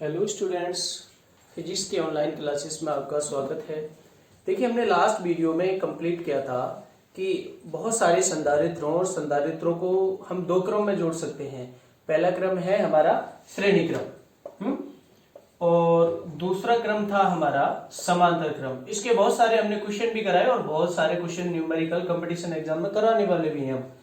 Hello students, physics के online classes में आपका स्वागत है। देखिए, हमने लास्ट वीडियो में कंप्लीट किया था कि बहुत सारे संधारित्रों और संधारित्रों को हम दो क्रम में जोड़ सकते हैं। पहला क्रम है हमारा श्रेणी क्रम और दूसरा क्रम था हमारा समांतर क्रम। इसके बहुत सारे हमने क्वेश्चन भी कराए और बहुत सारे क्वेश्चन न्यूमेरिकल कंपटीशन एग्जाम में कराने वाले भी हैं हम।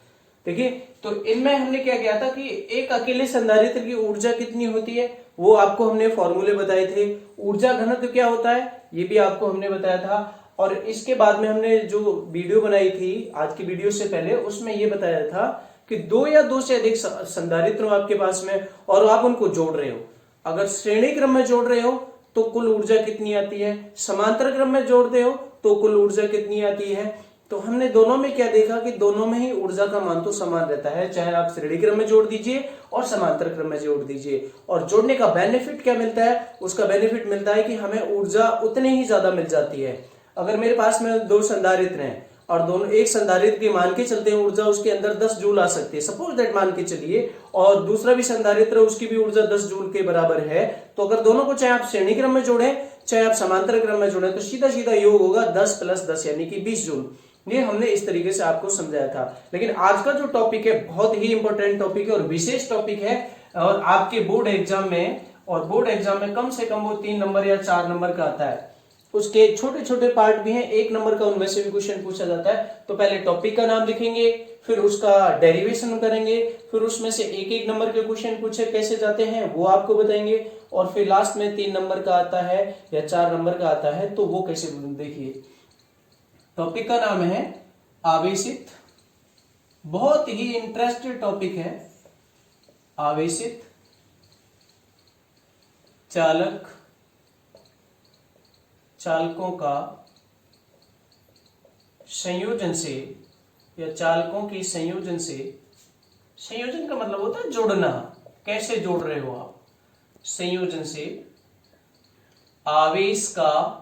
देखिए, तो इनमें हमने क्या किया था कि एक अकेले संधारित्र की ऊर्जा कितनी होती है वो आपको हमने फॉर्मूले बताए थे। ऊर्जा घनत्व क्या होता है ये भी आपको हमने बताया था। और इसके बाद में हमने जो वीडियो बनाई थी आज की वीडियो से पहले, उसमें ये बताया था कि दो या दो से अधिक संधारित्र आपके पास में और आप उनको जोड़ रहे हो। अगर श्रेणी क्रम में जोड़ रहे हो तो कुल ऊर्जा कितनी आती है, समांतर क्रम में जोड़ रहे हो तो कुल ऊर्जा कितनी आती है। तो हमने दोनों में क्या देखा कि दोनों में ही ऊर्जा का मान तो समान रहता है, चाहे आप श्रेणी क्रम में जोड़ दीजिए और समांतर क्रम में जोड़ दीजिए। और जोड़ने का बेनिफिट क्या मिलता है, उसका बेनिफिट मिलता है कि हमें ऊर्जा उतनी ही ज्यादा मिल जाती है। अगर मेरे पास में दो संधारित्र हैं और दोनों एक संधारित्र के मान के चलते हैं ऊर्जा उसके अंदर 10 जूल आ सकती है, सपोज दैट मान के चलिए, और दूसरा भी संधारित्र उसकी भी ऊर्जा 10 जूल के बराबर है। तो अगर दोनों को चाहे आप श्रेणी क्रम में जोड़ें चाहे आप समांतर क्रम में जोड़ें तो सीधा सीधा योग होगा 10 + 10 यानी कि 20 जूल। ये हमने इस तरीके से आपको समझाया था। लेकिन आज का जो टॉपिक है बहुत ही इंपॉर्टेंट टॉपिक है और विशेष टॉपिक है, और आपके बोर्ड एग्जाम में कम से कम वो 3 नंबर या 4 नंबर का आता है। उसके छोटे छोटे पार्ट भी हैं, 1 नंबर का उनमें से भी क्वेश्चन पूछा जाता है। तो पहले टॉपिक का नाम लिखेंगे, फिर उसका डेरिवेशन करेंगे, फिर उसमें से 1-1 नंबर के क्वेश्चन पूछे कैसे जाते हैं वो आपको बताएंगे, और फिर लास्ट में 3 नंबर का आता है या 4 नंबर का आता है तो वो कैसे देखिए। टॉपिक का नाम है आवेशित, बहुत ही इंटरेस्टेड टॉपिक है। आवेशित चालक चालकों का संयोजन से या चालकों के संयोजन से, संयोजन का मतलब होता है जोड़ना, कैसे जोड़ रहे हो आप, संयोजन से आवेश का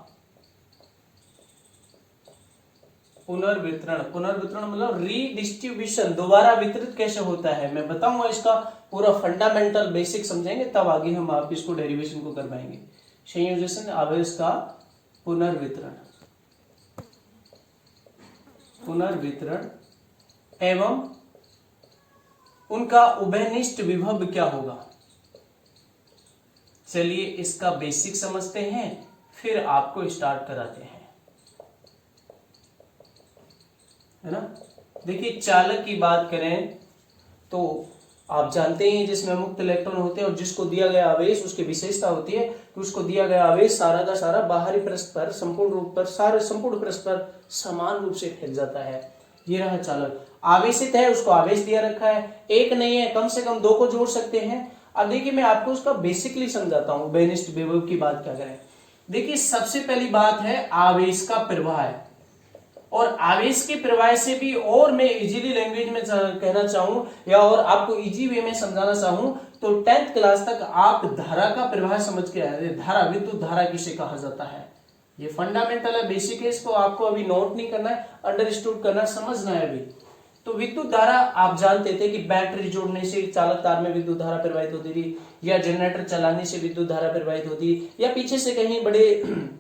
पुनर्वितरण मतलब रीडिस्ट्रीब्यूशन, दोबारा वितरित कैसे होता है मैं बताऊंगा। इसका पूरा फंडामेंटल बेसिक समझेंगे तब आगे हम आप इसको डेरिवेशन को कर पाएंगे। संयोजन आवेश का पुनर्वितरण एवं उनका उभयनिष्ठ विभव क्या होगा। चलिए इसका बेसिक समझते हैं फिर आपको स्टार्ट कराते हैं, है ना। देखिए, चालक की बात करें तो आप जानते हैं जिसमें मुक्त इलेक्ट्रॉन होते हैं और जिसको दिया गया आवेश, उसकी विशेषता होती है कि उसको दिया गया आवेश सारा का सारा बाहरी पृष्ठ पर संपूर्ण पृष्ठ पर समान रूप से फैल जाता है। ये रहा चालक, आवेशित है, उसको आवेश दिया रखा है, एक नहीं है, कम से कम 2 को जोड़ सकते हैं। अब देखिए मैं आपको उसका बेसिकली समझाता हूं, उभयनिष्ठ विभव की बात क्या करें। देखिए, सबसे पहली बात है आवेश का प्रवाह, और आवेश के प्रवाह से भी और मैं इजीली लैंग्वेज में कहना चाहूं या और आपको इजी वे में समझाना चाहूं तो 10th क्लास तक आप धारा का प्रवाह समझ के आए। धारा, विद्युत धारा किसे कहा जाता है, ये फंडामेंटल है, बेसिक है, इसको आपको अभी नोट नहीं करना है, अंडरस्टूड करना, समझना है अभी। तो विद्युत धारा आप जानते थे कि बैटरी जोड़ने से चालक तार में विद्युत धारा प्रवाहित होती थी, या जनरेटर चलाने से विद्युत धारा प्रवाहित होती, या पीछे से कहीं बड़े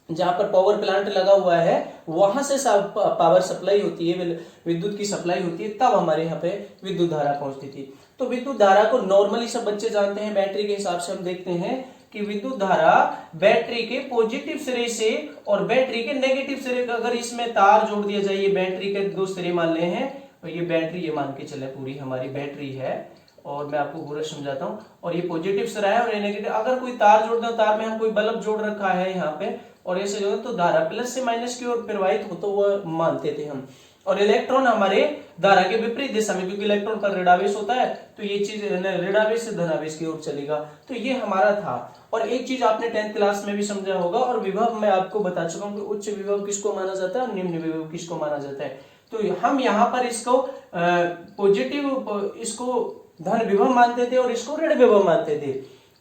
जहां पर पावर प्लांट लगा हुआ है वहां से पावर सप्लाई होती है, विद्युत की सप्लाई होती है, तब हमारे यहाँ पे विद्युत धारा पहुंचती थी। तो विद्युत धारा को नॉर्मली सब बच्चे जानते हैं, बैटरी के हिसाब से हम देखते हैं कि विद्युत धारा बैटरी के पॉजिटिव सिरे से और बैटरी के नेगेटिव सिरे का, अगर इसमें तार जोड़ दिया जाए, ये बैटरी के 2 सिरे मान ले हैं और ये बैटरी, ये मान के चले पूरी हमारी बैटरी है, और मैं आपको पूरा समझाता हूं, और ये पॉजिटिव सिरा है और ये नेगेटिव। अगर कोई तार जोड़ दो, तार में हम कोई बल्ब जोड़ रखा है यहाँ पे और ऐसे जो तो धारा प्लस से माइनस की ओर प्रवाहित हो तो वो मानते थे हम। और इलेक्ट्रॉन हमारे धारा के विपरीत दिशा में, क्योंकि इलेक्ट्रॉन पर ऋणावेश होता है तो ये चीज ऋणावेश से धनावेश की ओर चलेगा। तो ये हमारा था। और एक चीज आपने 10th क्लास में भी समझा होगा, और विभव मैं आपको बता चुका हूं कि उच्च विभव किसको माना जाता है और निम्न विभव किसको माना जाता है। तो हम यहाँ पर इसको पॉजिटिव, इसको धन विभव मानते थे और इसको ऋण विभव मानते थे।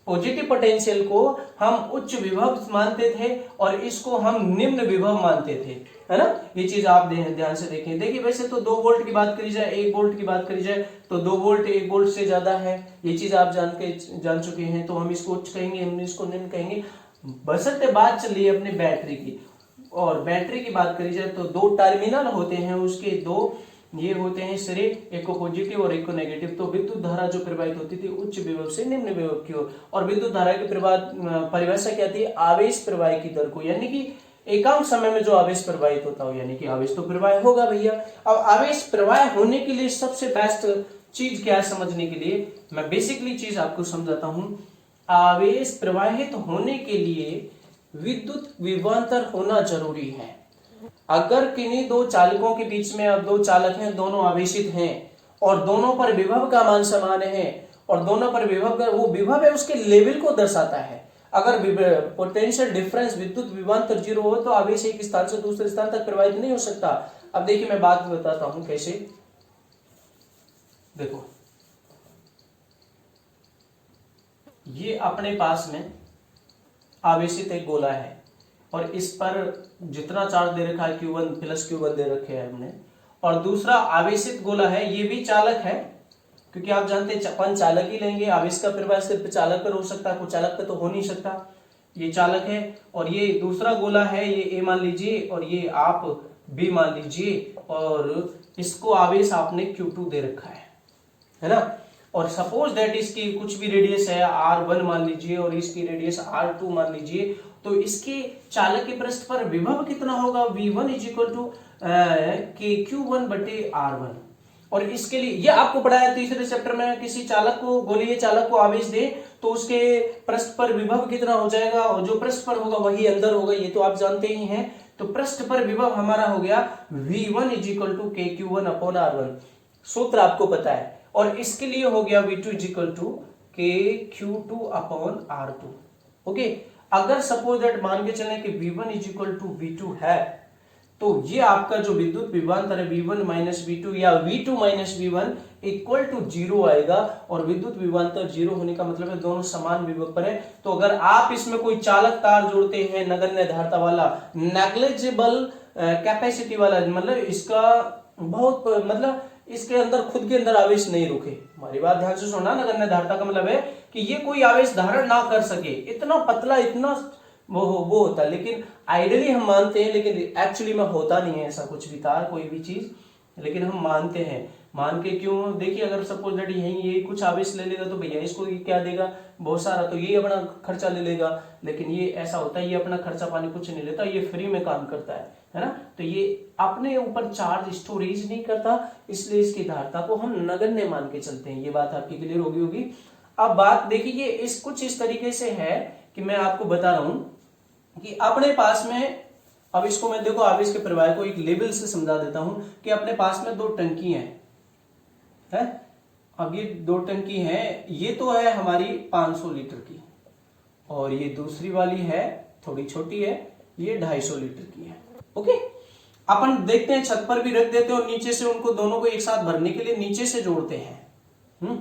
पॉजिटिव पोटेंशियल को हम उच्च विभव मानते थे और इसको हम निम्न विभव मानते थे, है ना। ये चीज आप ध्यान से देखें। देखिए वैसे तो 2 वोल्ट की बात करी जाए, 1 वोल्ट की बात करी जाए तो 2 वोल्ट 1 वोल्ट से ज्यादा है, ये चीज आप जान चुके हैं। तो हम इसको उच्च कहेंगे, हम इसको निम्न कहेंगे। बशर्ते बात चल रही है अपनी बैटरी की, और बैटरी की बात करी जाए तो 2 टर्मिनल होते हैं, उसके 2 ये होते हैं सिरे, एक को पॉजिटिव और एक को नेगेटिव। तो विद्युत धारा जो प्रवाहित होती थी उच्च विभव से निम्न विभव की ओर, और विद्युत धारा की परिभाषा क्या थी, आवेश प्रवाह की दर को, यानी कि एकांक समय में जो आवेश प्रवाहित होता हो, यानी कि आवेश तो प्रवाह होगा भैया। अब आवेश प्रवाह होने के लिए सबसे बेस्ट चीज क्या है समझने के लिए, मैं बेसिकली चीज आपको समझाता हूं। आवेश प्रवाहित होने के लिए विद्युत विभवांतर होना जरूरी है। अगर किन्हीं 2 चालकों के बीच में, अब 2 चालक हैं, दोनों आवेशित हैं और दोनों पर विभव का मान समान है, और दोनों पर विभव का वो विभव है उसके लेवल को दर्शाता है। अगर पोटेंशियल डिफरेंस विद्युत विभवांतर 0 हो तो आवेश एक स्थान से दूसरे स्थान तक प्रवाहित नहीं हो सकता। अब देखिए मैं बात बताता हूं कैसे। देखो ये अपने पास में आवेशित एक गोला है और इस पर जितना चार्ज दे रखा है Q1 प्लस Q1 दे रखे हैं हमने, और दूसरा आवेशित गोला है, ये भी चालक है, क्योंकि आप जानते हैं अपन चालक ही लेंगे। आवेश का प्रवाह सिर्फ चालक पर हो सकता है, कोई चालक पे तो हो नहीं सकता। ये चालक है और ये दूसरा गोला है, ये A मान लीजिए और ये आप B मान लीजिए, और इसको आवेश आपने Q2 दे रखा है ना। और सपोज दैट इसकी कुछ भी रेडियस है R1 मान लीजिए और इसकी रेडियस R2 मान लीजिए, तो इसके चालक के पृष्ठ पर विभव कितना होगा, V1 is equal to KQ1 बटे R1। और इसके लिए ये आपको पढ़ाया तीसरे चैप्टर में, किसी चालक को, गोलीय चालक को आवेश दे तो उसके पृष्ठ पर विभव कितना हो जाएगा, और जो पृष्ठ पर होगा वही अंदर होगा, ये तो आप जानते ही हैं। तो पृष्ठ पर विभव हमारा हो गया V1 is equal to KQ1 upon R1, सूत्र आपको पता है। और इसके लिए हो गया V2 is equal to KQ2 upon R2। Okay, अगर सपोज दैट मान के चलें कि V1 is equal to V2 है, तो ये आपका जो विद्युत विभवांतर है V1 माइनस V2 या V2 minus V1 equal to 0 आएगा। और विद्युत विभवांतर 0 होने का मतलब है दोनों समान विभव पर है। तो अगर आप इसमें कोई चालक तार जोड़ते हैं नगण्य धारिता वाला, नेग्लिजिबल कैपेसिटी वाला, मतलब इसका बहुत, मतलब इसके अंदर खुद के अंदर आवेश नहीं रुके, हमारी बात ध्यान से सुनना, नगण्य धारिता का मतलब है कि ये कोई आवेश धारण ना कर सके, इतना पतला, इतना वो होता है। लेकिन आइडियली हम मानते हैं, लेकिन एक्चुअली में होता नहीं है ऐसा कुछ भी तार, कोई भी चीज, लेकिन हम मानते हैं। मान के क्यों, देखिए अगर सपोज दैट यही ये कुछ आवेश ले लेगा तो भैया इसको ये क्या देगा, बहुत सारा, तो ये अपना खर्चा ले लेगा। लेकिन ये ऐसा होता है, ये अपना खर्चा पानी कुछ नहीं लेता, ये फ्री में काम करता है ना। तो ये अपने ऊपर चार्ज स्टोरेज नहीं करता, इसलिए इसकी धारिता को हम नगण्य मान के चलते हैं। ये बात आपकी क्लियर होगी। अब बात देखिए इस कुछ इस तरीके से है कि मैं आपको बता रहा हूं कि अपने पास में, अब इसको मैं देखो आवेश के प्रवाह को एक लेवल से समझा देता हूं कि अपने पास में 2 टंकी है। अब ये 2 टंकी हैं, ये तो है हमारी 500 लीटर की, और ये दूसरी वाली है थोड़ी छोटी है, ये 250 लीटर की है। ओके, अपन देखते हैं छत पर भी रख देते हैं और नीचे से उनको दोनों को एक साथ भरने के लिए नीचे से जोड़ते हैं।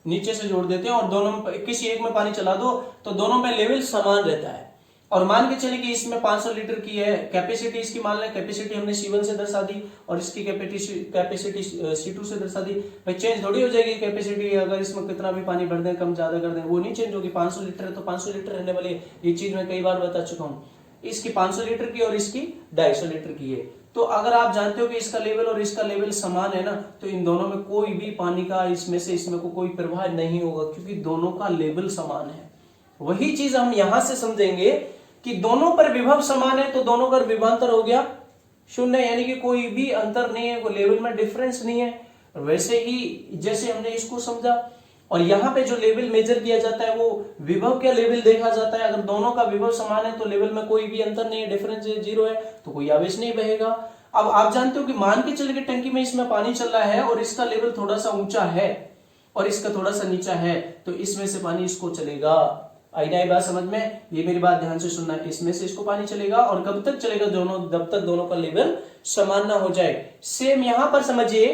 नीचे से जोड़ देते हैं और दोनों में किसी एक में पानी चला दो तो दोनों में लेवल समान रहता है। और मान के चले कि इसमें 500 लीटर की है, कैपेसिटी इसकी मान लें, कैपेसिटी हमने C1 से दर्शा दी और इसकी कैपेसिटी C2 से दर्शा दी। भाई चेंज थोड़ी हो जाएगी कैपेसिटी, अगर इसमें कितना भी पानी भर दें, कम ज्यादा कर दें, वो नहीं चेंज होगी। 500 लीटर है तो 500 लीटर रहने वाली है, ये चीज मैं कई बार बता चुका हूँ। इसकी 500 लीटर की और इसकी 250 लीटर की है। तो अगर आप जानते हो कि इसका लेवल और इसका लेवल समान है ना, तो इन दोनों में कोई भी पानी का इसमें से इसमें को कोई प्रवाह नहीं होगा, क्योंकि दोनों का लेवल समान है। वही चीज हम यहां से समझेंगे कि दोनों पर विभव समान है तो दोनों का विभवांतर हो गया 0, यानी कि कोई भी अंतर नहीं है, कोई लेवल में डिफरेंस नहीं है। वैसे ही जैसे हमने इसको समझा, और यहाँ पे जो लेवल मेजर किया जाता है वो विभव का लेवल देखा जाता है। अगर दोनों का विभव समान है तो लेवल में कोई भी अंतर नहीं है, डिफरेंस 0 है, तो कोई आवेश नहीं बहेगा। अब आप जानते हो कि मान के चल के टंकी में इसमें पानी चल रहा है और इसका लेवल थोड़ा सा ऊंचा है और इसका थोड़ा सा नीचा है, तो इसमें से पानी इसको चलेगा। आई ना बात समझ में, ये मेरी बात ध्यान से सुनना, इसमें से इसको पानी चलेगा। और कब तक चलेगा, दोनों, जब तक दोनों का लेवल समान ना हो जाए। सेम यहां पर समझिए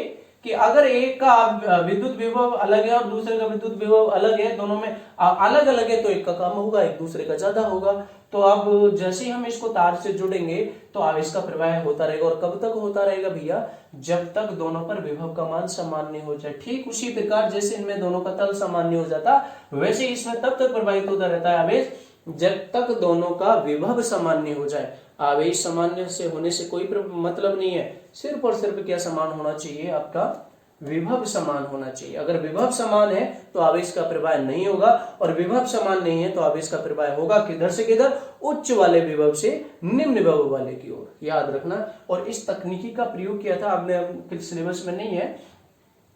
कि अगर एक का विद्युत विभव अलग है और दूसरे का विद्युत विभव अलग है, दोनों में अलग अलग है, तो एक का कम होगा, एक दूसरे का ज्यादा होगा। तो अब जैसे ही हम इसको तार से जुड़ेंगे तो आवेश का प्रवाह होता रहेगा। और कब तक होता रहेगा भैया? जब तक दोनों पर विभव का मान समान नहीं हो जाए। ठीक उसी प्रकार जैसे इनमें दोनों का तल समान नहीं हो जाता, वैसे इसमें तब तक प्रवाहित होता रहता है आवेश जब तक दोनों का विभव समान नहीं हो जाए। आवेश सामान्य से होने से कोई मतलब नहीं है, सिर्फ और सिर्फ क्या समान होना चाहिए? आपका विभव समान होना चाहिए। अगर विभव समान है तो आवेश का प्रवाह नहीं होगा, और विभव समान नहीं है तो आवेश का प्रवाह होगा किधर से किधर? उच्च वाले विभव से निम्न विभव वाले की ओर, याद रखना। और इस तकनीकी का प्रयोग किया था, आपने सिलेबस में नहीं है,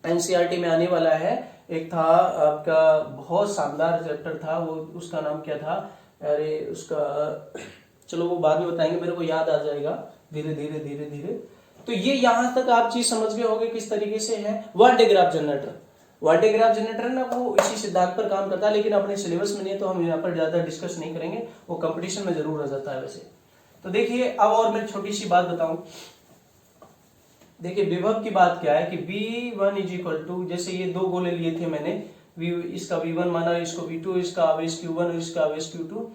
एनसीईआरटी में आने वाला है। एक था आपका बहुत शानदार चैप्टर था, वो उसका नाम क्या था? अरे उसका चलो वो बाद में बताएंगे, मेरे को याद आ जाएगा धीरे धीरे धीरे धीरे। तो ये यहां तक आप चीज समझ गए होंगे किस तरीके से है। वाट डायग्राफ जनरेटर, वाट डायग्राफ जनरेटर ना वो इसी सिद्धांत पर काम करता है, लेकिन अपने सिलेबस में नहीं है तो हम यहाँ पर ज्यादा डिस्कस नहीं करेंगे, वो कंपटीशन में जरूर आ जाता है वैसे। तो देखिए अब और मैं छोटी सी बात बताऊं। देखिए विभव की बात क्या है कि V1 इज इक्वल टू, जैसे ये दो गोले लिए थे मैंने, इसका V1 माना, इसको V2, इसका आवेश Q1 और इसका आवेश Q2।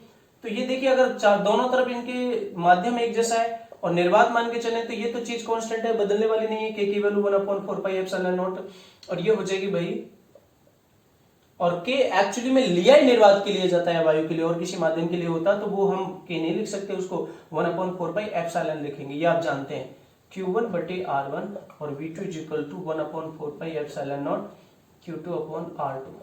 तो ये देखिए अगर दोनों तरफ इनके माध्यम एक जैसा है और निर्वात मान के चले तो ये तो चीज कांस्टेंट है, बदलने वाली नहीं है, के की वैल्यू 1/4πε0, और ये हो जाएगी भाई, और के एक्चुअली में लिया ही निर्वात के लिए जाता है, वायु के लिए, और किसी माध्यम के लिए होता तो वो हम के नहीं लिख सकते, उसको 1/4πε लिखेंगे, ये आप जानते हैं, Q1/R1 और V2 is equal to 1/4πε0 Q2/R2।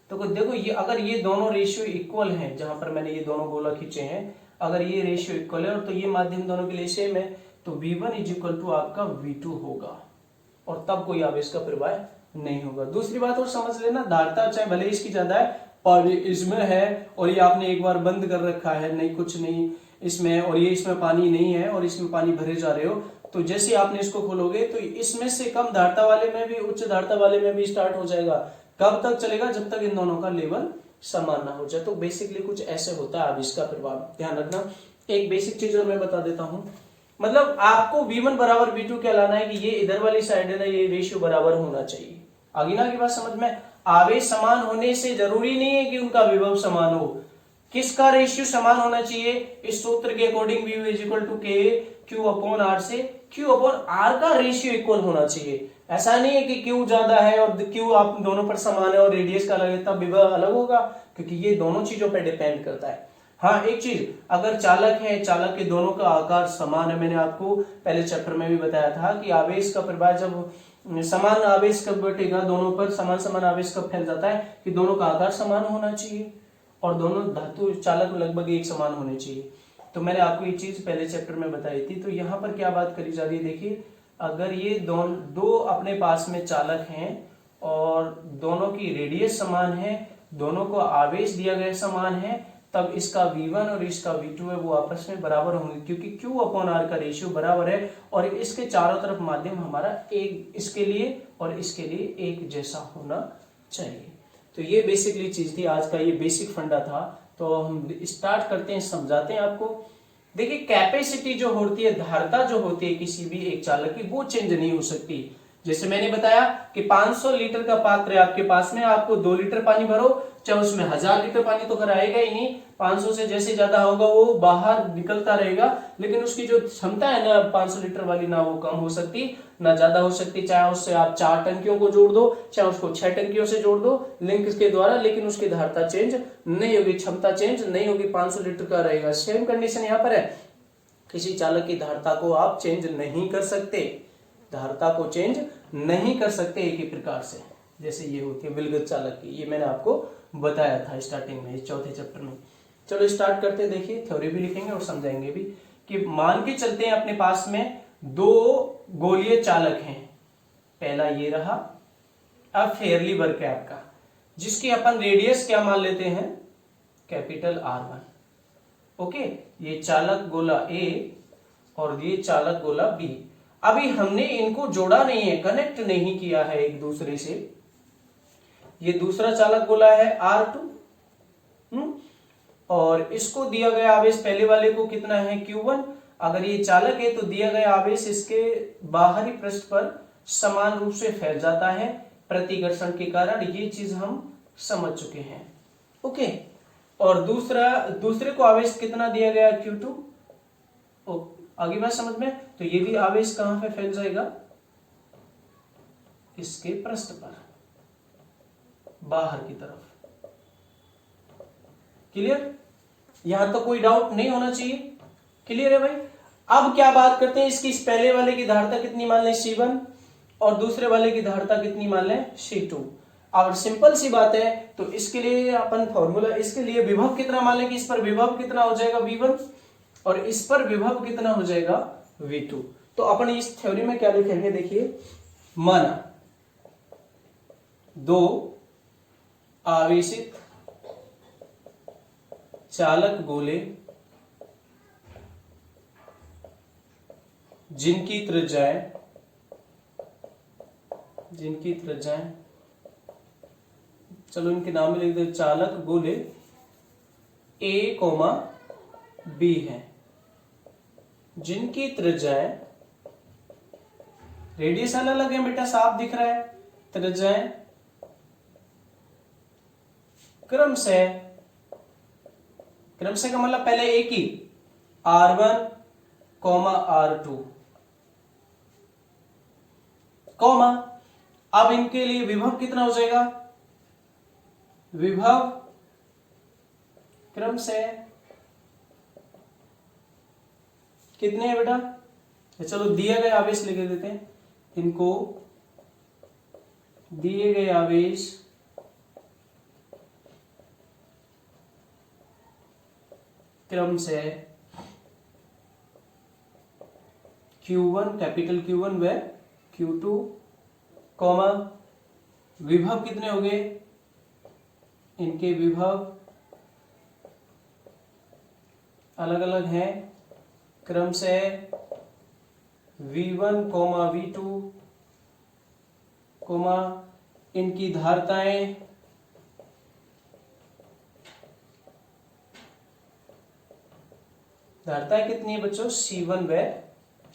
तो देखो ये अगर ये दोनों रेशियो इक्वल हैं, जहां पर मैंने ये दोनों गोला खींचे हैं, अगर ये रेशियो इक्वल है और तो ये माध्यम दोनों के लिए सेम है, तो V1 इज इक्वल टू आपका V2 होगा, और तब कोई आवेश का प्रवाह नहीं होगा। दूसरी बात और समझ लेना, धारिता चाहे भले इसकी ज्यादा है और इसमें है, और ये आपने एक बार बंद कर रखा है, नहीं कुछ नहीं इसमें, और ये इसमें पानी नहीं है और इसमें पानी भरे जा रहे हो, तो जैसे आपने इसको खोलोगे तो इसमें से कम धारिता वाले में भी उच्च धारिता वाले में भी स्टार्ट हो जाएगा। कब तक चलेगा? जब तक इन दोनों का लेवल समान ना हो जाए। तो बेसिकली कुछ ऐसे होता है आवेश का प्रभाव, ध्यान रखना। एक बेसिक चीज और मैं बता देता हूं, मतलब आपको V1 बराबर V2 क्या लाना है कि ये इधर वाली साइड है ना, ये रेशियो बराबर होना चाहिए। आगे ना की बात समझ में? आवेश समान होने से जरूरी नहीं है कि उनका विभव समान हो। किसका रेशियो समान होना चाहिए? इस सूत्र के according V is equal to K Q/R से Q/R का रेशियो इक्वल होना चाहिए। ऐसा नहीं है कि Q ज्यादा है और Q आप दोनों पर समान है और रेडियस का अलग है तब विभव अलग होगा, क्योंकि ये दोनों चीजों पर डिपेंड करता है। हाँ एक चीज, अगर चालक है, चालक के दोनों का आकार समान है, मैंने आपको पहले चैप्टर में भी बताया था कि आवेश का प्रवाह जब समान आवेश कब बटेगा, दोनों पर समान समान आवेश कब फैल जाता है कि दोनों का आकार समान होना चाहिए और दोनों धातु चालक लगभग एक समान होने चाहिए। तो मैंने आपको ये चीज पहले चैप्टर में बताई थी। तो यहाँ पर क्या बात करी जा रही है, देखिए अगर ये दो अपने पास में चालक हैं और दोनों की रेडियस समान है, दोनों को आवेश दिया गया समान है, तब इसका V1 और इसका V2 है वो आपस में बराबर होंगे, क्योंकि Q/R का रेशियो बराबर है और इसके चारों तरफ माध्यम हमारा एक इसके लिए और इसके लिए एक जैसा होना चाहिए। तो ये बेसिकली चीज थी, आज का ये बेसिक फंडा था। तो हम स्टार्ट करते हैं, समझाते हैं आपको। देखिए कैपेसिटी जो होती है, धारिता जो होती है किसी भी एक चालक की, वो चेंज नहीं हो सकती। जैसे मैंने बताया कि 500 लीटर का पात्र है आपके पास में, आपको 2 लीटर पानी भरो, चाहे उसमें 1000 लीटर पानी तो आएगा ही नहीं, 500 से जैसे ज्यादा होगा वो बाहर निकलता रहेगा, लेकिन उसकी जो क्षमता है ना 500 लीटर वाली, ना वो कम हो सकती ना ज्यादा हो सकती। चाहे उससे आप 4 टंकियों को जोड़ दो, चाहे उसको 6 टंकियों से जोड़ दो लिंक के द्वारा, लेकिन उसकी धारिता चेंज नहीं होगी, क्षमता चेंज नहीं होगी, 500 लीटर का रहेगा। सेम कंडीशन यहाँ पर है, किसी चालक की धारिता को आप चेंज नहीं कर सकते, धारिता को चेंज नहीं कर सकते एक ही प्रकार से, जैसे ये होती है विलगत चालक की। ये मैंने आपको बताया था स्टार्टिंग में, चौथे चैप्टर में। चलो स्टार्ट करते हैं। देखिए थ्योरी भी लिखेंगे और समझाएंगे भी कि मान के चलते हैं अपने पास में 2 गोलीय चालक हैं, पहला ये रहा, अब फेयरली वर्क है आपका, जिसकी अपन रेडियस क्या मान लेते हैं, कैपिटल R1। ओके, ये चालक गोला A और ये चालक गोला B। अभी हमने इनको जोड़ा नहीं है, कनेक्ट नहीं किया है एक दूसरे से। ये दूसरा चालक गोला है R2, और इसको दिया गया आवेश पहले वाले को कितना है Q1। अगर ये चालक है तो दिया गया आवेश इसके बाहरी पृष्ठ पर समान रूप से फैल जाता है प्रतिकर्षण के कारण। ये चीज हम समझ चुके हैं। ओके, और दूसरे को आवेश कितना दिया गया Q2। आगे बात समझ में। तो ये भी आवेश कहां पे फैल जाएगा, इसके पृष्ठ पर, बाहर की तरफ। क्लियर, यहां तो कोई डाउट नहीं होना चाहिए। क्लियर है भाई। अब क्या बात करते हैं, इसकी इस पहले वाले की धारिता कितनी मान लें C1 और दूसरे वाले की धारिता कितनी मान लें C2। अब सिंपल सी बात है, तो इसके लिए अपन फॉर्मूला, इसके लिए विभव कितना मान लें कि इस पर विभव कितना हो जाएगा V1 और इस पर विभव कितना हो जाएगा V2। तो अपन इस थ्योरी में क्या लिखेंगे, देखिए, माना दो आवेशित चालक गोले जिनकी त्रिज्याएं चलो इनके नाम में लिख दो, चालक गोले A, B है, जिनकी त्रिज्याएं, रेडियस अलग है बेटा, साफ दिख रहा है, त्रिज्याएं क्रम से का मतलब पहले एक ही R1, R2, अब इनके लिए विभव कितना हो जाएगा, विभव क्रम से कितने हैं बेटा, चलो दिए गए आवेश लिख देते हैं, इनको दिए गए आवेश क्रम से Q1, कैपिटल Q1 व Q2, विभव कितने हो गए, इनके विभव अलग अलग हैं, क्रम से V1, V2, इनकी धारिताएं कितनी है बच्चों, C1 व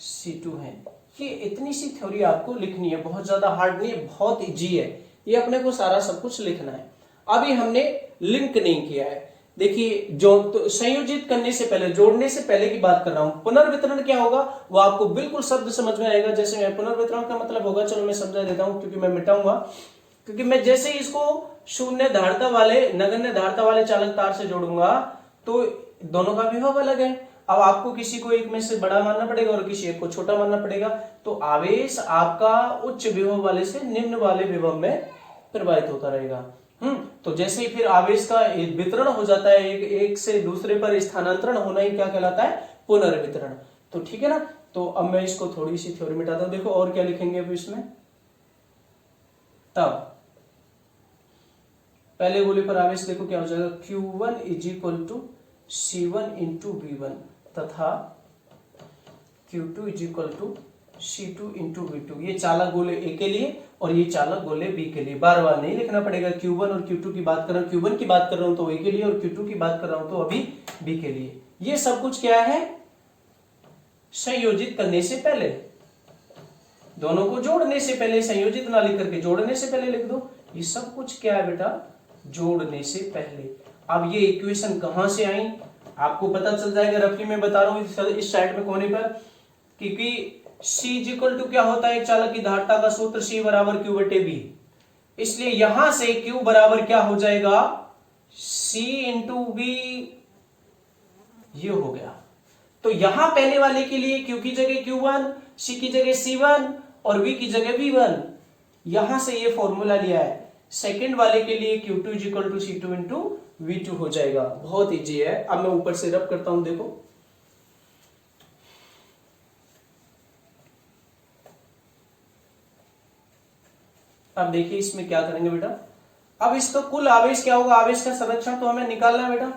C2 है। ये इतनी सी थ्योरी आपको लिखनी है, बहुत ज्यादा हार्ड नहीं है, बहुत इजी है, ये अपने को सारा सब कुछ लिखना है। अभी हमने लिंक नहीं किया है, देखिए, जो तो संयोजित करने से पहले, जोड़ने से पहले की बात कर रहा हूं। पुनर्वितरण क्या होगा वो आपको बिल्कुल शब्द समझ में आएगा। जैसे मैं पुनर्वितरण का मतलब होगा, चलो मैं समझा देता हूं, क्योंकि मैं मिटाऊंगा, क्योंकि मैं जैसे ही इसको शून्य धारिता वाले, नगण्य धारिता वाले चालक तार से जोड़ूंगा तो दोनों का विभव अलग है। अब आपको किसी को एक में से बड़ा मानना पड़ेगा और किसी एक को छोटा मानना पड़ेगा, तो आवेश आपका उच्च विभव वाले से निम्न वाले विभव में प्रवाहित होता रहेगा। तो जैसे ही फिर आवेश का वितरण हो जाता है, एक से दूसरे पर स्थानांतरण होना ही क्या कहलाता है, पुनर्वितरण। तो ठीक है ना। तो अब मैं इसको थोड़ी सी थ्योरी मिटाता हूं, देखो और क्या लिखेंगे अब इसमें। तब पहले गोले पर आवेश देखो क्या हो जाएगा, Q1 = C1 × V1 तथा Q2 = C2 × V2। ये चालक गोले A के लिए और ये चालक गोले B के लिए। बार बार नहीं लिखना पड़ेगा। Q1 और Q2 की बात कर रहा हूं, Q1 की बात कर रहा हूं तो A के लिए, और Q2 की बात कर रहा हूं तो अभी B के लिए। ये सब कुछ क्या है, संयोजित करने से पहले, दोनों को जोड़ने से पहले, संयोजित ना लिख करके जोड़ने से पहले लिख दो। ये सब कुछ क्या है बेटा, जोड़ने से पहले। अब ये इक्वेशन कहां से आई आपको पता चल जाएगा, रफली मैं बता रहा हूं इस साइड में कोने पर, क्योंकि C = क्या होता है, एक चालक की धारिता का सूत्र C = Q/B। इसलिए यहां से Q बराबर क्या हो जाएगा, C × B, ये हो गया। तो यहां पहले वाले के लिए Q की जगह Q1, C की जगह C1 और V की जगह V1, यहां से ये फॉर्मूला लिया है। सेकंड वाले के लिए Q2 = C2 × V2 हो जाएगा। बहुत इजी है। अब मैं ऊपर से रब करता हूं, देखो अब देखिए इसमें क्या करेंगे बेटा। अब इसका कुल आवेश क्या होगा, आवेश का संरक्षण तो हमें निकालना है बेटा।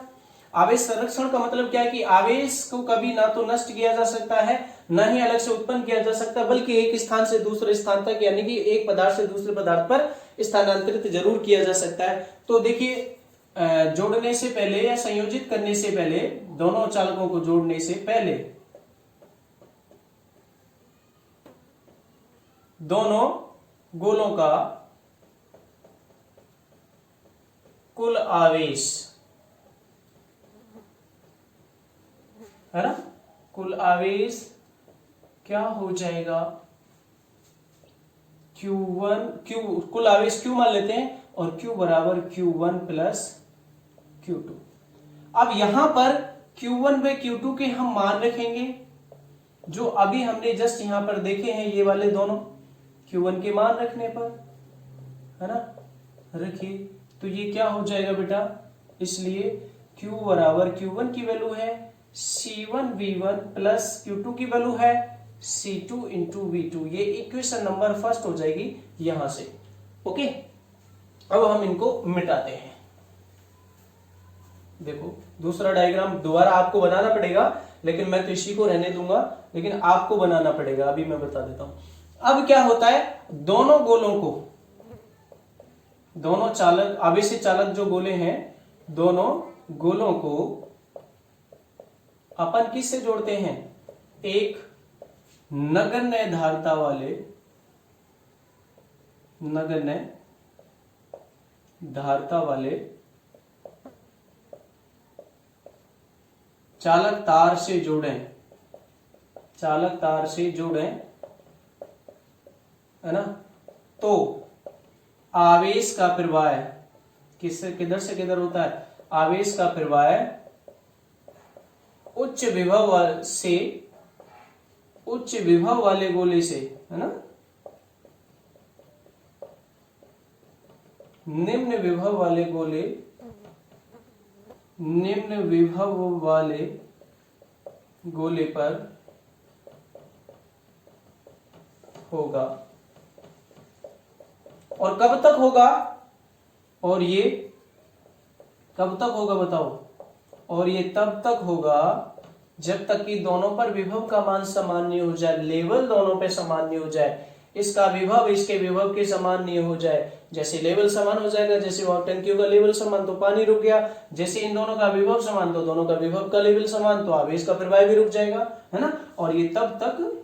आवेश संरक्षण का मतलब क्या है कि आवेश को कभी ना तो नष्ट किया जा सकता है, ना ही अलग से उत्पन्न किया जा सकता है, बल्कि एक स्थान से दूसरे स्थान तक, यानी कि एक पदार्थ से दूसरे पदार्थ पर स्थानांतरित जरूर किया जा सकता है। तो देखिए, जोड़ने से पहले या संयोजित करने से पहले, दोनों चालकों को जोड़ने से पहले दोनों गोलों का कुल आवेश, है ना, कुल आवेश क्या हो जाएगा, कुल आवेश Q मान लेते हैं और Q बराबर Q1 प्लस Q2। अब यहां पर Q1 व Q2 के हम मान रखेंगे जो अभी हमने जस्ट यहां पर देखे हैं, ये वाले दोनों Q1 के मान रखने पर, है ना, रखिए तो ये क्या हो जाएगा बेटा, इसलिए Q बराबर Q1 की वैल्यू है C1V1 प्लस Q2 की वैल्यू है C2 इंटू V2। ये इक्वेशन नंबर फर्स्ट हो जाएगी यहां से। ओके, अब हम इनको मिटाते हैं। देखो दूसरा डायग्राम दोबारा आपको बनाना पड़ेगा, लेकिन मैं तो इसी को रहने दूंगा, लेकिन आपको बनाना पड़ेगा, अभी मैं बता देता हूं। अब क्या होता है, दोनों गोलों को, दोनों चालक आवेशी चालक जो गोले हैं, दोनों गोलों को अपन किससे जोड़ते हैं, एक नगण्य धारिता वाले, नगण्य धारिता वाले चालक तार से जोड़ें, चालक तार से जोड़ें, है ना, तो आवेश का प्रवाह किससे किधर से किधर होता है, आवेश का प्रवाह उच्च विभव से, उच्च विभव वाले गोले से, है ना, निम्न विभव वाले गोले, निम्न विभव वाले गोले पर होगा। और कब तक होगा, और ये कब तक होगा बताओ, और ये तब तक होगा जब तक कि दोनों पर विभव का मान समान नहीं हो जाए, लेवल दोनों पे समान नहीं हो जाए, इसका विभव इसके विभव के समान नहीं हो जाए। जैसे लेवल समान हो जाएगा, जैसे वाटर टंकियों का लेवल समान तो पानी रुक गया, जैसे इन दोनों का विभव समान तो दोनों का विभव का लेवल समान तो आवेश का प्रवाह भी रुक जाएगा, है ना। और ये तब तक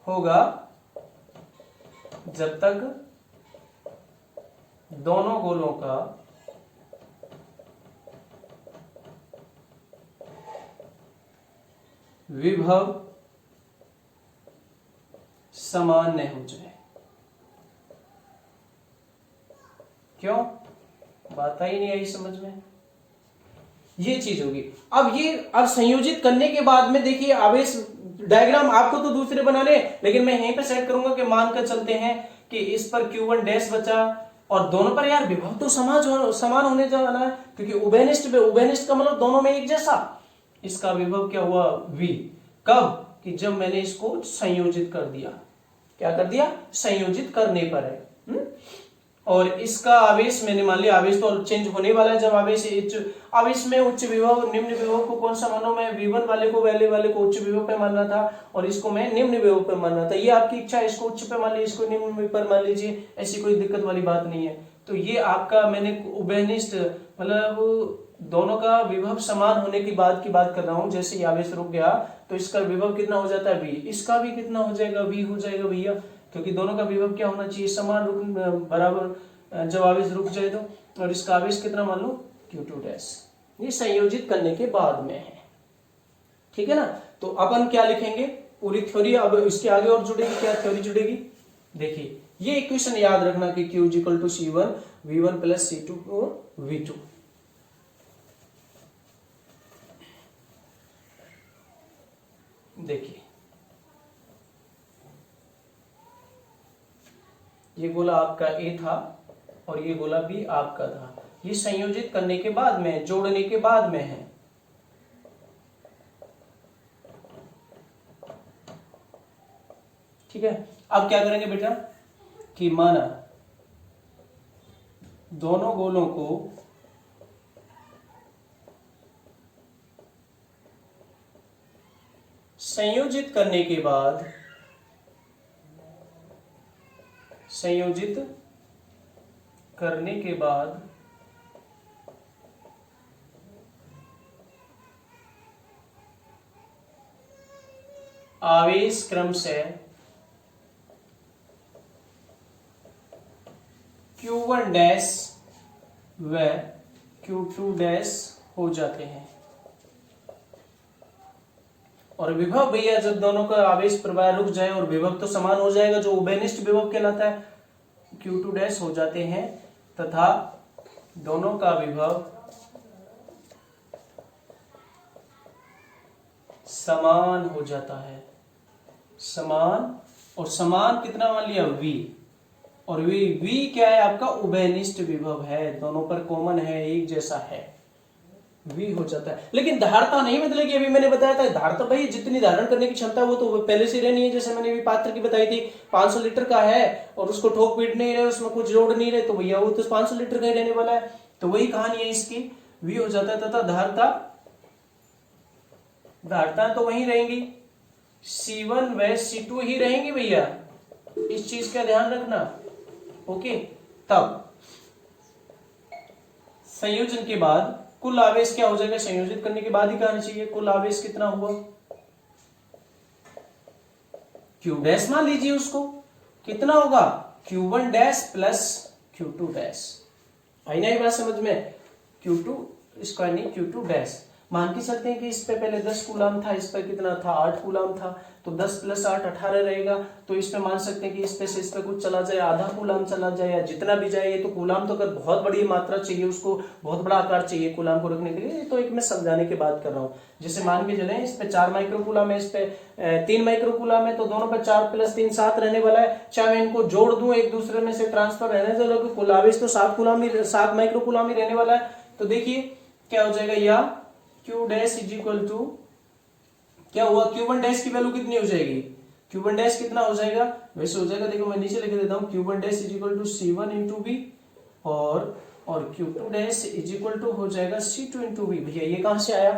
होगा जब तक दोनों गोलों का विभव समान नहीं हो जाए। क्यों, बात ही नहीं आई समझ में, ये चीज होगी। अब संयोजित करने के बाद में देखिए आवेश डायग्राम आपको तो दूसरे बनाने, लेकिन मैं यहीं पे सेट करूंगा कि मानकर चलते हैं कि इस पर Q1 डैश बचा, और दोनों पर यार विभव तो समान होने जाना है, क्योंकि उभयनिष्ठ का मतलब दोनों में एक जैसा। इसका विभव क्या हुआ, V। कब, कि जब मैंने इसको संयोजित कर दिया, क्या कर दिया, संयोजित करने पर है। और इसका आवेश मैंने मान लिया, आवेश तो चेंज होने वाला है, जब आवेश में उच्च विभव निम्न विभव को कौन सा मानो, मैं V1 वाले को उच्च विभव पे मानना था, और इसको मैं निम्न विभव पे मानना था। ये आपकी इच्छा है, इसको उच्च पे मान लीजिए, इसको निम्न पर मान लीजिए, ऐसी कोई दिक्कत वाली बात नहीं है। तो ये आपका मैंने उभयनिष्ठ मतलब दोनों का विभव समान होने की बात कर रहा हूं। जैसे आवेश रुक गया तो इसका विभव कितना हो जाता है, V, इसका भी कितना हो जाएगा, V हो जाएगा भैया, क्योंकि दोनों का विभव क्या होना चाहिए, समान बराबर, जब आवेश रुक जाए तो। और इसका आवेश कितना मान लो, Q2 डैश। ये संयोजित करने के बाद में है, ठीक है ना। तो अपन क्या लिखेंगे, पूरी थ्योरी, अब इसके आगे और जुड़ेगी, क्या थ्योरी जुड़ेगी, देखिए ये इक्वेशन याद रखना कि Q = C1 V1 plus C2 V2। देखिए ये गोला आपका A था और ये गोला B आपका था। ये संयोजित करने के बाद में, जोड़ने के बाद में है। ठीक है, अब क्या करेंगे बेटा कि माना दोनों गोलों को संयोजित करने के बाद, संयोजित करने के बाद आवेश क्रम से Q1 डैश व Q2 डैश हो जाते हैं। और विभव भैया जब दोनों का आवेश प्रवाह रुक जाए और विभव तो समान हो जाएगा, जो उभयनिष्ठ विभव कहलाता है, Q2 डैश हो जाते हैं तथा दोनों का विभव समान हो जाता है। समान, और समान कितना मान लिया, V, और V क्या है आपका, उभयनिष्ठ विभव है, दोनों पर कॉमन है, एक जैसा है, V हो जाता है। लेकिन धारता नहीं बदलेगी, अभी मैंने बताया था धारता भाई जितनी धारण करने की क्षमता वो तो पहले से रहनी है। जैसे मैंने अभी पात्र की बताई थी, 500 लीटर का है और उसको ठोक पीट नहीं रहे, उसमें कुछ जोड़ नहीं रहे, तो भैया वो तो 500 लीटर का ही रहने वाला है। तो वही कहानी है इसकी, V हो जाता है तथा धारता तो वही रहेंगी, C1 व C2 ही रहेंगी भैया, इस चीज का ध्यान रखना। ओके, तब संयोजन के बाद कुल आवेश क्या हो जाएगा, संयोजित करने के बाद ही कहना चाहिए कुल आवेश कितना हुआ, Q डैश मान लीजिए उसको, कितना होगा, Q1 dash plus Q2 dash. आई ना ये बात समझ में, Q2 स्क्वायर नहीं, Q2 डैश। मान के चलते हैं कि इस पे पहले 10 कूलाम था, इस पे कितना था, 8 कूलाम था, तो 10 प्लस 8 18 रहेगा। तो इसमें मान सकते हैं कि इस पे से इस पे कुछ चला जाए, आधा कूलाम चला जाए या जितना भी जाए। ये तो कूलाम तो अगर बहुत बड़ी मात्रा चाहिए, उसको बहुत बड़ा आकार चाहिए कूलाम को रखने के लिए, तो एक मैं समझाने की बात कर रहा हूँ। जैसे मान के चले इस पे 4 माइक्रो कूलाम है, इस पे 3 माइक्रो कूलाम है, तो दोनों पे 4 प्लस 3 7 रहने वाला है। चाहे मैं इनको जोड़ दूं, एक दूसरे में से ट्रांसफर रहने दो, लेकिन कुल आवेश तो 7 माइक्रो कूलाम ही रहने वाला है। तो देखिए क्या हो जाएगा, या Q dash is equal to क्या हुआ, Q1 डैश की वैल्यू कितनी हो जाएगी, Q1 डैश कितना हो जाएगा, वैसे हो जाएगा, देखो मैं नीचे लिख देता हूं, Q1 dash is equal to C1 into B, और Q2 dash is equal to हो जाएगा C2 इंटू बी। भैया ये कहां से आया,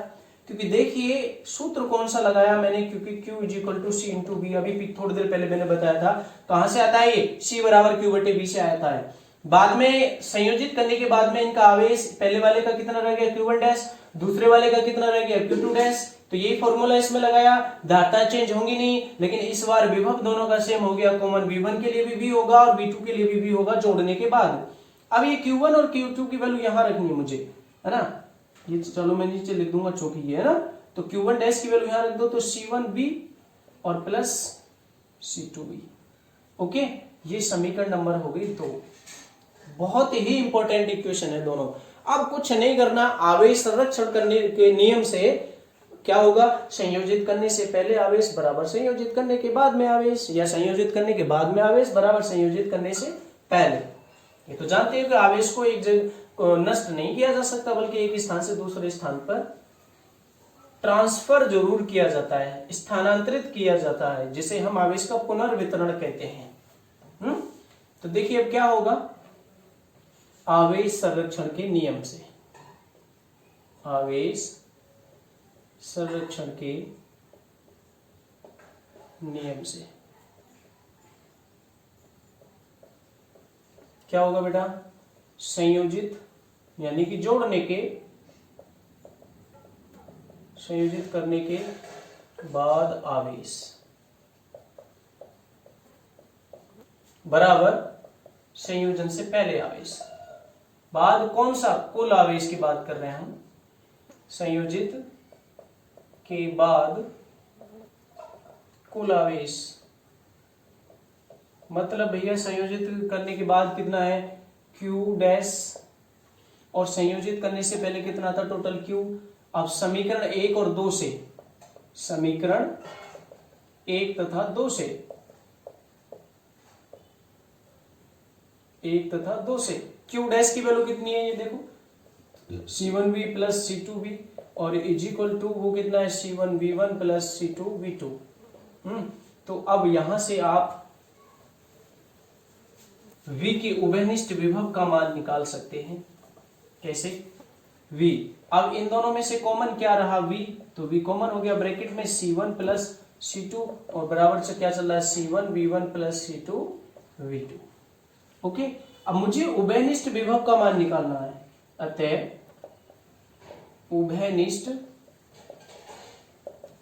क्योंकि देखिए सूत्र कौन सा लगाया मैंने, क्योंकि Q is equal to C into B, अभी थोड़ी देर पहले मैंने बताया था, कहां से आता है ये, C बराबर Q बटे B से आता है। बाद में संयोजित करने के बाद में इनका आवेश पहले वाले का कितना रह गया, Q1 डैश, दूसरे वाले का कितना रह गया, Q2 डैश। तो यही फॉर्मूला इसमें लगाया, धारता चेंज होंगी नहीं, लेकिन इस बार विभव दोनों का सेम हो गया, कॉमन V1 के लिए भी V होगा और V2 के लिए भी V होगा जोड़ने के बाद। अब ये Q1 और Q2 की वैल्यू यहां रखनी है मुझे, है ना, ये चलो मैं नीचे लिख दूंगा चौकी, है ना, तो Q1 डैश की वैल्यू यहां रख दो, तो C1V और प्लस C2V। ओके, ये समीकरण नंबर हो गई 2। बहुत ही इंपॉर्टेंट इक्वेशन है दोनों। अब कुछ नहीं करना, आवेश संरक्षण करने के नियम से क्या होगा, संयोजित करने से पहले आवेश बराबर संयोजित करने के बाद में आवेश, या संयोजित करने के बाद में आवेश बराबर संयोजित करने से पहले। ये तो जानते हैं कि आवेश को एक जगह नष्ट नहीं किया जा सकता, बल्कि एक स्थान से दूसरे स्थान पर ट्रांसफर जरूर किया जाता है, स्थानांतरित किया जाता है, जिसे हम आवेश का पुनर्वितरण कहते हैं। तो देखिए अब क्या होगा, आवेश संरक्षण के नियम से, आवेश संरक्षण के नियम से क्या होगा बेटा, संयोजित यानी कि जोड़ने के, संयोजित करने के बाद आवेश बराबर संयोजन से पहले आवेश। बाद कौन सा, कुल आवेश की बात कर रहे हैं हम, संयोजित के बाद कुल आवेश, मतलब भैया संयोजित करने के बाद कितना है Q डैश, और संयोजित करने से पहले कितना था टोटल Q। अब समीकरण 1 और 2 से, समीकरण 1 तथा 2 से, 1 तथा 2 से Q डैश की वैल्यू कितनी है, ये देखो C1V प्लस C2V, और इज इक्वल टू वो कितना है, C1V1 प्लस C2V2। तो अब यहां से आप V की उभयनिष्ठ विभव का मान निकाल सकते हैं। कैसे, V, अब इन दोनों में से कॉमन क्या रहा, V, तो V कॉमन हो गया, ब्रैकेट में C1 प्लस C2 और बराबर से क्या चल रहा है, C1V1 प्लस C2V2। ओके, अब मुझे उभयनिष्ठ विभव का मान निकालना है, अतः उभयनिष्ठ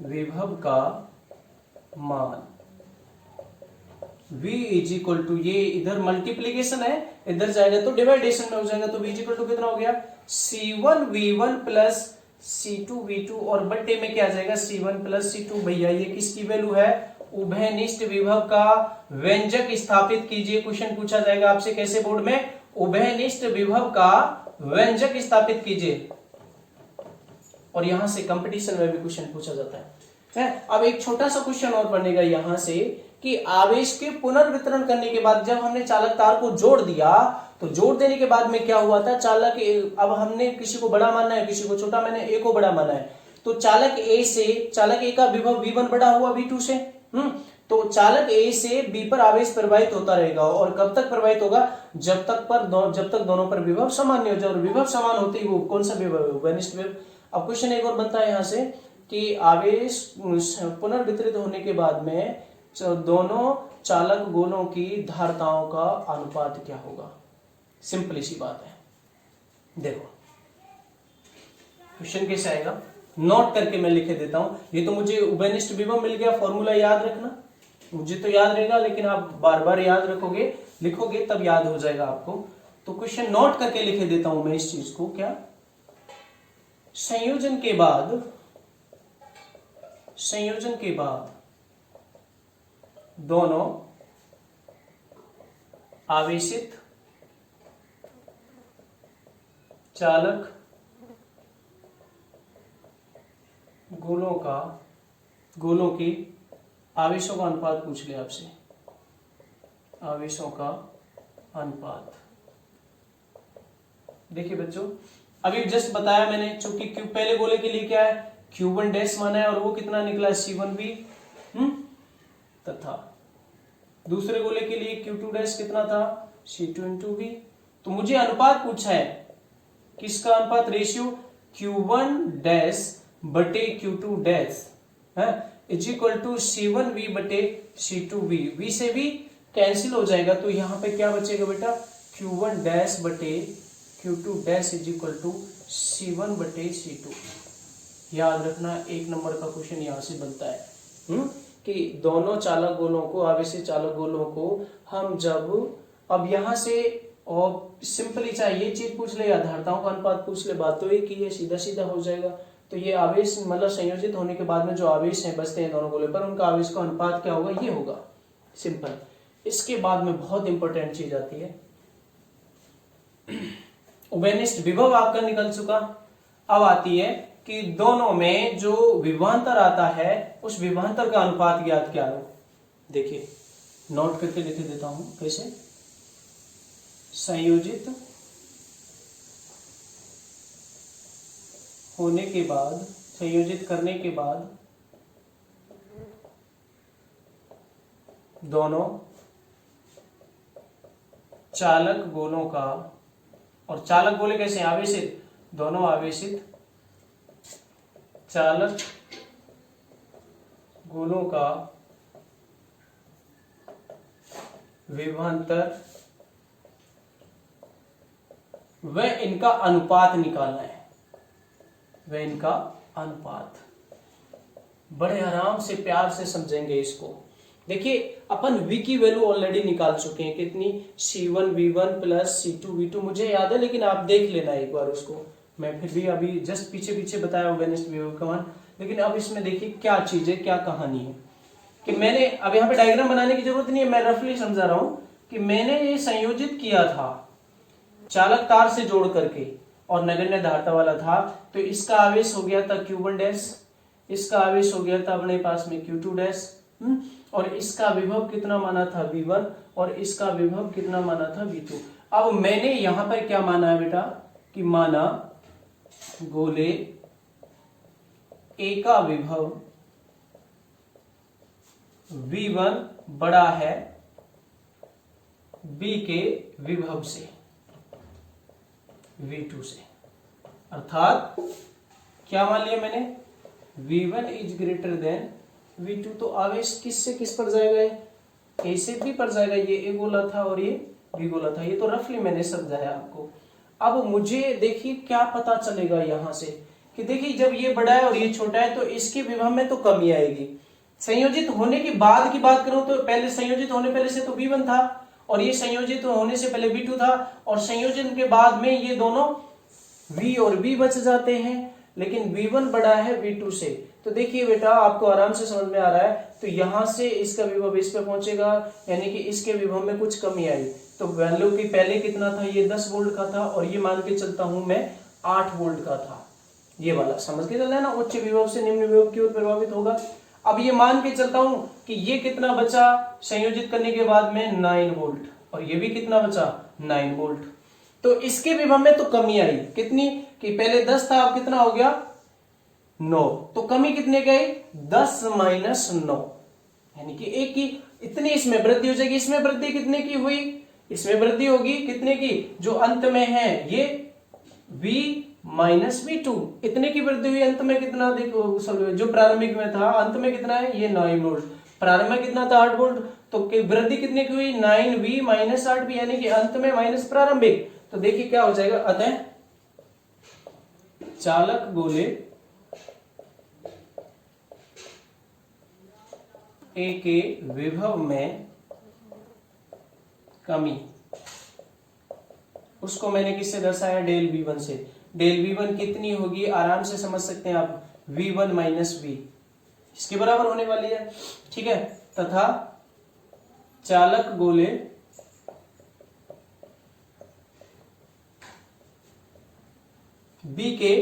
विभव का मान V इज इक्वल टू, ये इधर मल्टीप्लीकेशन है, इधर जाएगा तो डिवाइडेशन में हो जाएगा, तो V इज इक्वल टू कितना हो गया, C1V1 प्लस C2V2 और बट्टे में क्या आ जाएगा, C1 प्लस C2। भैया ये किसकी वैल्यू है, उभयनिष्ठ विभव का व्यंजक स्थापित कीजिए। क्वेश्चन पूछा जाएगा आपसे कैसे बोर्ड में, उभयनिष्ठ विभव का व्यंजक स्थापित कीजिए, और यहां से कंपटीशन में भी क्वेश्चन पूछा जाता है। अब एक छोटा सा क्वेश्चन और बनेगा यहां से कि आवेश के पुनर्वितरण करने के बाद जब हमने चालक तार को जोड़ दिया, तो जोड़ देने के बाद में क्या हुआ था, चालक अब हमने किसी को बड़ा मानना है, किसी को छोटा, मैंने ए को बड़ा माना है, तो चालक ए का विभव V1 बड़ा हुआ V2 से। तो चालक ए से बी पर आवेश प्रवाहित होता रहेगा, और कब तक प्रवाहित होगा, जब तक दोनों पर विभव समान हो जाए, और विभव समान होते ही वो कौन सा विभव है, उभयनिष्ठ विभव। अब क्वेश्चन एक और बनता है यहां से कि आवेश पुनर्वितरित होने के बाद में दोनों चालक गोलों की धारिताओं का अनुपात क्या होगा। सिंपल सी बात है, देखो क्वेश्चन कैसे आएगा, नोट करके मैं लिखे देता हूं। ये तो मुझे उभयनिष्ठ विभव मिल गया, फॉर्मूला याद रखना, मुझे तो याद रहेगा, लेकिन आप बार बार याद रखोगे, लिखोगे तब याद हो जाएगा आपको। तो क्वेश्चन नोट करके लिखे देता हूं मैं इस चीज को, क्या, संयोजन के बाद दोनों आवेशित चालक गोलों की आवेशों का अनुपात पूछ लिया आपसे, आवेशों का अनुपात। देखिए बच्चों, अभी जस्ट बताया मैंने, चूंकि क्यू पहले गोले के लिए क्या है, Q1 डैश माना है, और वो कितना निकला, C1V, तथा दूसरे गोले के लिए Q2 डैश कितना था, C2V। तो मुझे अनुपात पूछा है, किसका अनुपात, रेशियो Q1 डैश बटे Q2 डैश है इज इक्वल टू C1V बटे C2V। V से भी कैंसिल हो जाएगा, तो यहां पे क्या बचेगा बेटा, Q1 डैश बटे Q2 dash is equal to C1 बटे C2। याद रखना, एक नंबर का क्वेश्चन यहां से बनता है कि दोनों चालक गोलों को, आवेशित चालक गोलों को हम जब, अब यहां से और सिंपली चाहे ये चीज पूछ ले या धारिताओं का अनुपात पूछ ले, बात तो एक ही है, सीधा सीधा हो जाएगा। तो ये आवेश मतलब संयोजित होने के बाद में जो आवेश हैं बचते हैं दोनों गोले पर, उनका आवेश का अनुपात क्या होगा, ये होगा, सिंपल। इसके बाद में बहुत इंपॉर्टेंट चीज आती है, उभयनिष्ठ विभव आपका निकल चुका, अब आती है कि दोनों में जो विभवांतर आता है उस विभवांतर का अनुपात ज्ञात क्या हो। देखिए नोट करके लिख देता हूं, कैसे, संयोजित होने के बाद, संयोजित करने के बाद दोनों चालक गोलों का, और चालक गोले कैसे हैं, आवेशित, दोनों आवेशित चालक गोलों का विभवांतर व इनका अनुपात निकालना है, व इनका अनुपात। बड़े आराम से प्यार से समझेंगे इसको। देखिए अपन v की वैल्यू ऑलरेडी निकाल चुके हैं, कितनी, C1V1 प्लस C2V2, मुझे याद है, लेकिन आप देख लेना एक बार उसको, मैं फिर भी अभी जस्ट पीछे बताया उभयनिष्ठ विभव का मान। लेकिन अब इसमें देखिए क्या चीज है, क्या कहानी है, कि मैंने अब यहाँ पे डायग्राम बनाने की जरूरत नहीं है, मैं रफली समझा रहा हूं कि मैंने ये संयोजित किया था चालक तार से जोड़ करके, और नगण्य धारिता वाला था, तो इसका आवेश हो गया था Q1 डैश, इसका आवेश हो गया था अपने पास में Q2 डैश, और इसका विभव कितना माना था V1, और इसका विभव कितना माना था V2। अब मैंने यहां पर क्या माना है बेटा, कि माना गोले A का विभव V1 बड़ा है B के विभव से, V2 से, अर्थात क्या मान लिया मैंने, V1 is greater than V2। तो आवेश किस से किस पर जाएगा, A से B पर जाएगा, ये A गोला था और ये B गोला था, ये तो रफली मैंने समझाया आपको। अब मुझे देखिए क्या पता चलेगा यहां से, कि देखिए जब ये बड़ा है और ये छोटा है तो इसके विभव में तो कमी आएगी, संयोजित होने के बाद की बात करूं तो पहले संयोजित होने पहले से तो V1 था, और ये संयोजित होने से पहले V2 था, और संयोजन के बाद में ये दोनों V और V बच जाते हैं, लेकिन V1 बड़ा है V2 से। तो देखिए बेटा, आपको आराम से समझ में आ रहा है। तो यहां से इसका विभव इस पे पहुंचेगा, यानी कि इसके विभव में कुछ कमी आई। तो वैल्यू की पहले कितना था, ये 10 वोल्ट का था, और ये मान के चलता हूं मैं 8 वोल्ट का था। ये वाला समझ के चल रहा है ना, उच्च विभव से निम्न विभव की ओर प्रभावित होगा। अब ये मान के चलता हूं कि ये कितना बचा संयोजित करने के बाद में 9 वोल्ट, और ये भी कितना बचा 9 वोल्ट। तो इसके विभव में तो कमी आई, कितनी कि पहले 10 था, अब कितना हो गया 9। तो कमी कितने गई 10 माइनस 9, यानी कि 1 की। इतनी इसमें वृद्धि हो जाएगी। इसमें वृद्धि कितने की हुई, इसमें वृद्धि होगी कितने की, जो अंत में है ये V माइनस V2, इतने की वृद्धि हुई। अंत में कितना देखो, जो प्रारंभिक में था अंत में कितना है, ये 9 वोल्ट। प्रारंभिक कितना था 8 वोल्ट, तो वृद्धि कितने की हुई 9V माइनस 8V, यानी कि अंत में माइनस प्रारंभिक। तो देखिए क्या हो जाएगा, अतः चालक गोले A के विभव में कमी, उसको मैंने किससे दर्शाया, डेल V1 से। डेल V1 कितनी होगी, आराम से समझ सकते हैं आप, V1 माइनस V, इसके बराबर होने वाली है, ठीक है। तथा चालक गोले B के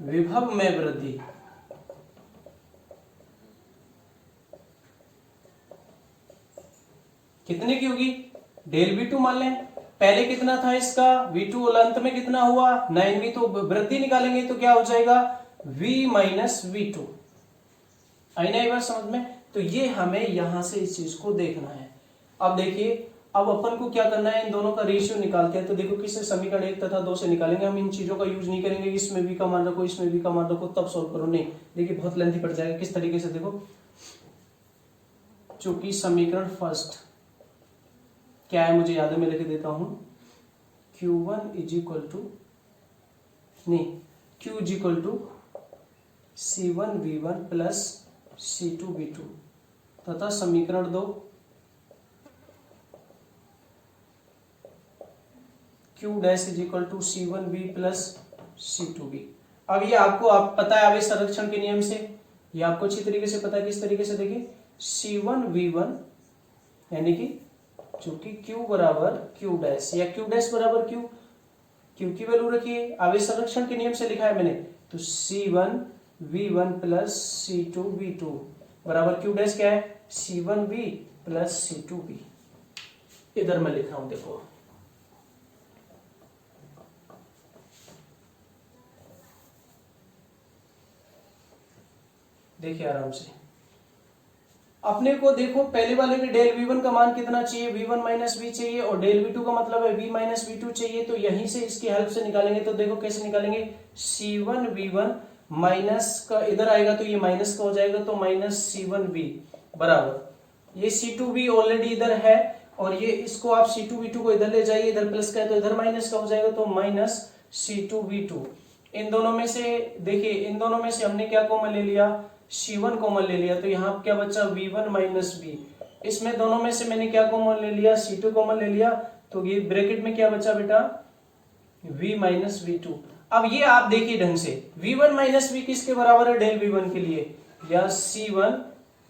विभव में वृद्धि कितने की होगी, डेल V2 मान लें। पहले कितना था इसका V2, और अंत में कितना हुआ 9V, तो वृद्धि निकालेंगे तो क्या हो जाएगा V माइनस V2। आई ना ये बात समझ में। तो ये हमें यहां से इस चीज को देखना है। अब देखिए, अब अपन को क्या करना है, इन दोनों का रेशियो निकालते हैं। तो देखो किससे, समीकरण 1 तथा 2 से निकालेंगे। हम इन चीजों का यूज नहीं करेंगे, इसमें V का मान रखो, इसमें V का मान रखो, तब सोल्व करो, नहीं। देखिए बहुत लेंथी पड़ जाएगा। किस तरीके से, देखो चूंकि समीकरण फर्स्ट क्या है मुझे याद है, मैं लिख देता हूं, Q1 इज इक्वल टू, नहीं, Q is equal to C1V1 plus C2V2, तथा समीकरण 2 Q dash is equal to C1V plus C2V। अब ये आपको पता है आवेश संरक्षण के नियम से, ये आपको अच्छी तरीके से पता है। किस तरीके से, देखिए C1V1 यानी कि चूंकि Q बराबर Q डैश या Q डैश बराबर Q, Q की वैल्यू रखिए, आवेश संरक्षण के नियम से लिखा है मैंने। तो C1V1 प्लस C2V2 बराबर Q डैश क्या है, C1V प्लस C2V। इधर मैं लिख रहा हूं, देखो देखिए आराम से अपने को। देखो पहले वाले में डेल V1 का मान कितना चाहिए, V1 माइनस V चाहिए, और डेल V2 का मतलब है V माइनस V2 चाहिए। तो यहीं से इसकी हेल्प से निकालेंगे। तो देखो कैसे निकालेंगे, C1V1 माइनस का इधर आएगा तो ये माइनस का हो जाएगा, तो माइनस C1V बराबर ये C2V ऑलरेडी इधर है, और ये इसको आप C2V2 को इधर ले जाइए, इधर प्लस का है तो इधर माइनस का हो जाएगा, तो माइनस C2V2। इन दोनों में से देखिए, इन दोनों में से हमने क्या कॉमन ले लिया, C1 कॉमन ले लिया, तो यहाँ क्या बचा V1 माइनस V। इसमें दोनों में से मैंने क्या कॉमन ले लिया, C2 कॉमन ले लिया, तो ये ब्रैकेट में क्या बचा बेटा, V माइनस V2। अब ये आप देखिए ढंग से, V1 माइनस V किसके बराबर है, डेल V1 के लिए, या C1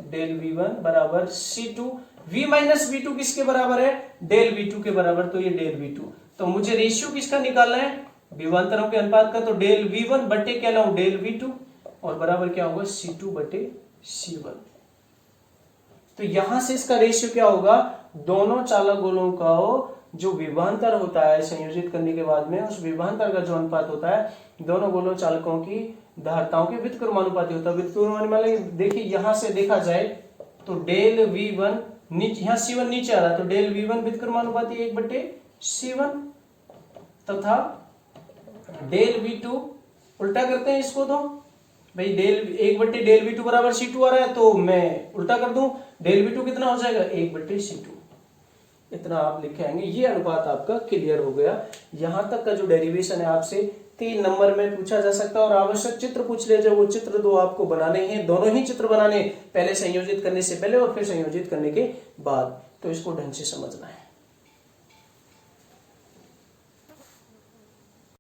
डेल V1 बराबर C2। V माइनस V2 किसके बराबर है, डेल V2 के बराबर, तो ये डेल V2। तो मुझे रेशियो किसका निकालना है, विभवांतरों के अनुपात का। तो डेल V1 बटे क्या लाऊं, डेल V2, और बराबर क्या होगा C2 बटे C1। तो यहां से इसका रेशियो क्या होगा, दोनों चालक गोलों का जो विभवांतर होता है संयोजित करने के बाद में, उस विभवांतर का जो अनुपात होता है दोनों गोलों चालकों की धारिताओं के व्युत्क्रमानुपाती होता है। व्युत्क्रमानुपाती देखिए यहां से देखा जाए तो डेल V1 नीचे, यहां C1 नीचे आ रहा है, तो डेल V1 व्युत्क्रमानुपाती 1 बटे C1, तथा डेल V2 उल्टा करते हैं इसको, तो भाई डेल 1 बटे डेल V2 बराबर C2 आ रहा है, तो मैं उल्टा कर दूं, डेल V2 कितना हो जाएगा 1 बटे C2। इतना आप लिखे आएंगे। ये अनुपात आपका क्लियर हो गया। यहां तक का जो डेरिवेशन है आपसे 3 नंबर में पूछा जा सकता है। और आवश्यक चित्र पूछ लिया जाए, वो चित्र 2 आपको बनाने हैं, दोनों ही चित्र बनाने, पहले संयोजित करने से पहले और फिर संयोजित करने के बाद। तो इसको ढंग से समझना है।